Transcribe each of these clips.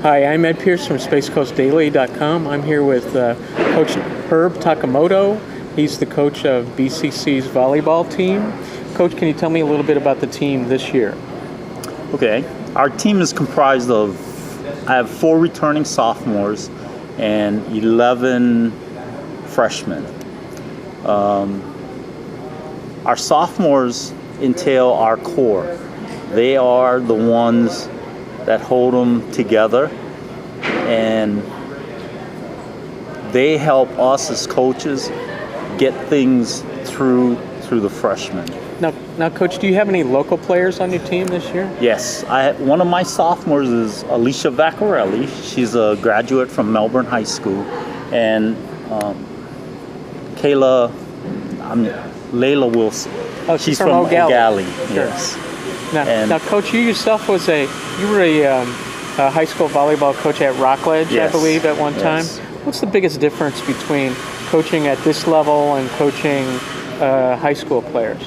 Hi, I'm Ed Pierce from SpaceCoastDaily.com. I'm here with Coach Herb Takamoto. He's the coach of BCC's volleyball team. Coach, can you tell me a little bit about the team this year? Okay, our team is comprised of, I have 4 returning sophomores and 11 freshmen. Our sophomores entail our core. They are the ones that hold them together, and they help us as coaches get things through the freshmen. Now, Coach, do you have any local players on your team this year? Yes, one of my sophomores is Alicia Vaccarelli. She's a graduate from Melbourne High School, and Layla Wilson. Oh, she's from O'Galley. Yes. Now, Coach, you yourself were a high school volleyball coach at Rockledge, yes, I believe, at one time. Yes. What's the biggest difference between coaching at this level and coaching high school players?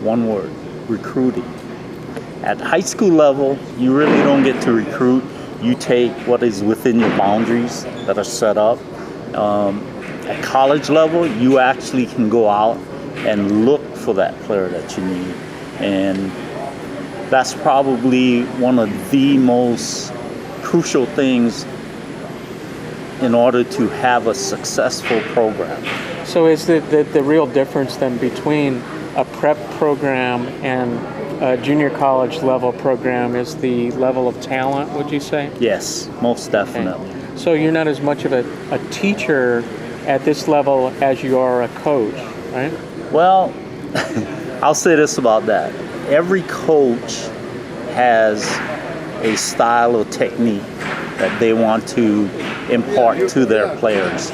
One word: recruiting. At high school level, you really don't get to recruit. You take what is within your boundaries that are set up. At college level, you actually can go out and look for that player that you need. And that's probably one of the most crucial things in order to have a successful program. So is the real difference then between a prep program and a junior college level program is the level of talent, would you say? Yes, most definitely. Okay. So you're not as much of a teacher at this level as you are a coach, right? Well, I'll say this about that. Every coach has a style or technique that they want to impart to their players.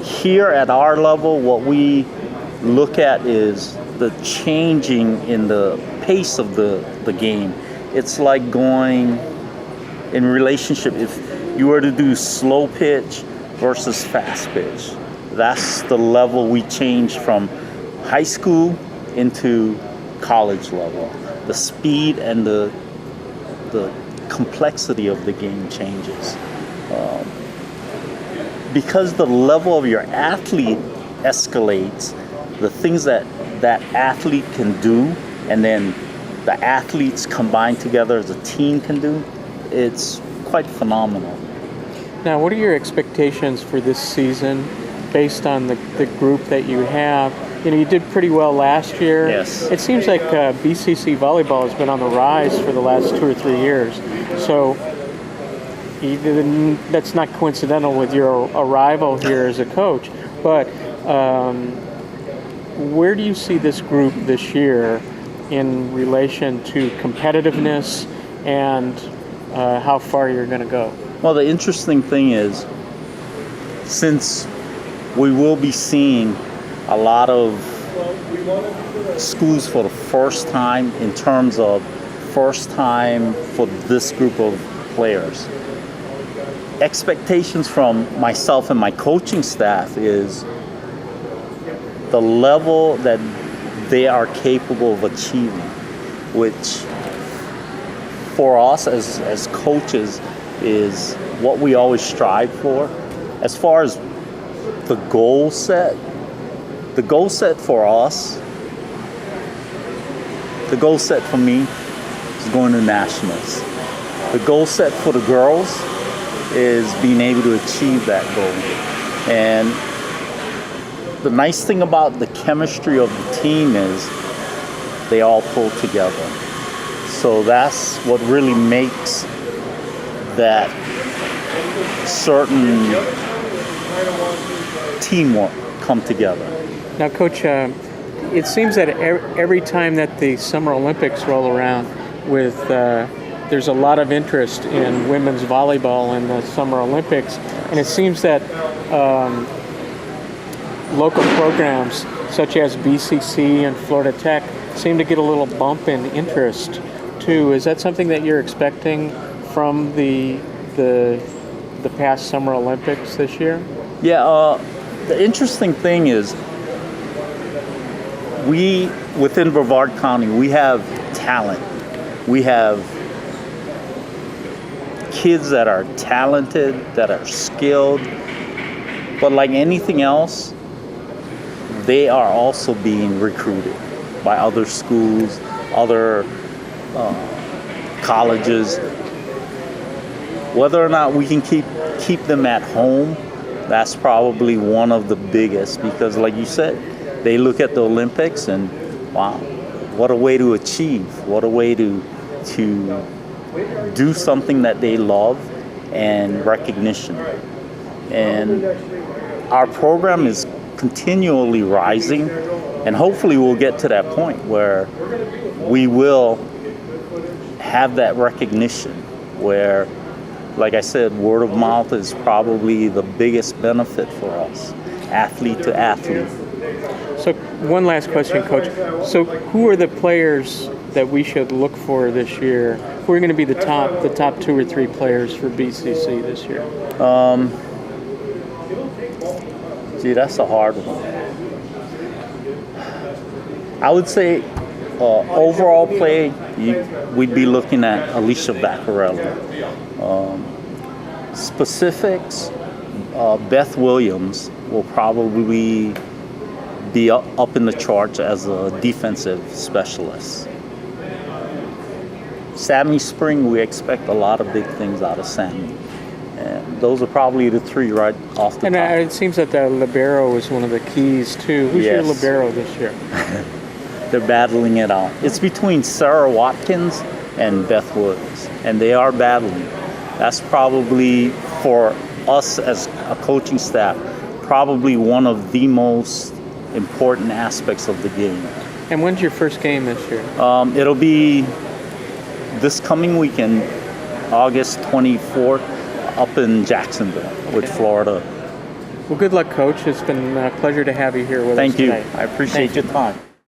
Here at our level, what we look at is the changing in the pace of the game. It's like going in relationship, if you were to do slow pitch versus fast pitch. That's the level we change from high school into college level. The speed and the complexity of the game changes. Because the level of your athlete escalates, the things that athlete can do, and then the athletes combined together as a team can do, it's quite phenomenal. Now, what are your expectations for this season based on the group that you have? You know, you did pretty well last year. Yes. It seems like BCC volleyball has been on the rise for the last 2 or 3 years. So that's not coincidental with your arrival here as a coach. But where do you see this group this year in relation to competitiveness and how far you're going to go? Well, the interesting thing is, since we will be seeing a lot of schools for the first time in terms of first time for this group of players, expectations from myself and my coaching staff is the level that they are capable of achieving, which for us as coaches is what we always strive for. As far as the goal set for us, the goal set for me is going to nationals. The goal set for the girls is being able to achieve that goal. And the nice thing about the chemistry of the team is they all pull together. So that's what really makes that certain teamwork come together. Now, Coach, it seems that every time that the Summer Olympics roll around, there's a lot of interest in women's volleyball in the Summer Olympics, and it seems that local programs such as BCC and Florida Tech seem to get a little bump in interest too. Is that something that you're expecting from the past Summer Olympics this year? Yeah, the interesting thing is within Brevard County, we have talent. We have kids that are talented, that are skilled, but like anything else, they are also being recruited by other schools, other colleges. Whether or not we can keep them at home, that's probably one of the biggest, because like you said, they look at the Olympics and wow, what a way to achieve, what a way to do something that they love, and recognition. And our program is continually rising, and hopefully we'll get to that point where we will have that recognition, where, like I said, word of mouth is probably the biggest benefit for us, athlete to athlete. So one last question, Coach. So who are the players that we should look for this year? Who are going to be the top 2 or 3 players for BCC this year? Gee, that's a hard one. I would say overall play, we'd be looking at Alicia Vaccarelli. Specifics, Beth Williams will probably be up in the charts as a defensive specialist. Sammy Spring, we expect a lot of big things out of Sammy. And those are probably the 3 right off the top. And it seems that the libero is one of the keys too. Who's your libero this year? They're battling it out. It's between Sarah Watkins and Beth Woods, and they are battling. That's probably, for us as a coaching staff, probably one of the most important aspects of the game. And when's your first game this year? It'll be this coming weekend, August 24th, up in Jacksonville with Florida. Well, good luck, Coach. It's been a pleasure to have you here with us Thank you. today. I appreciate your time.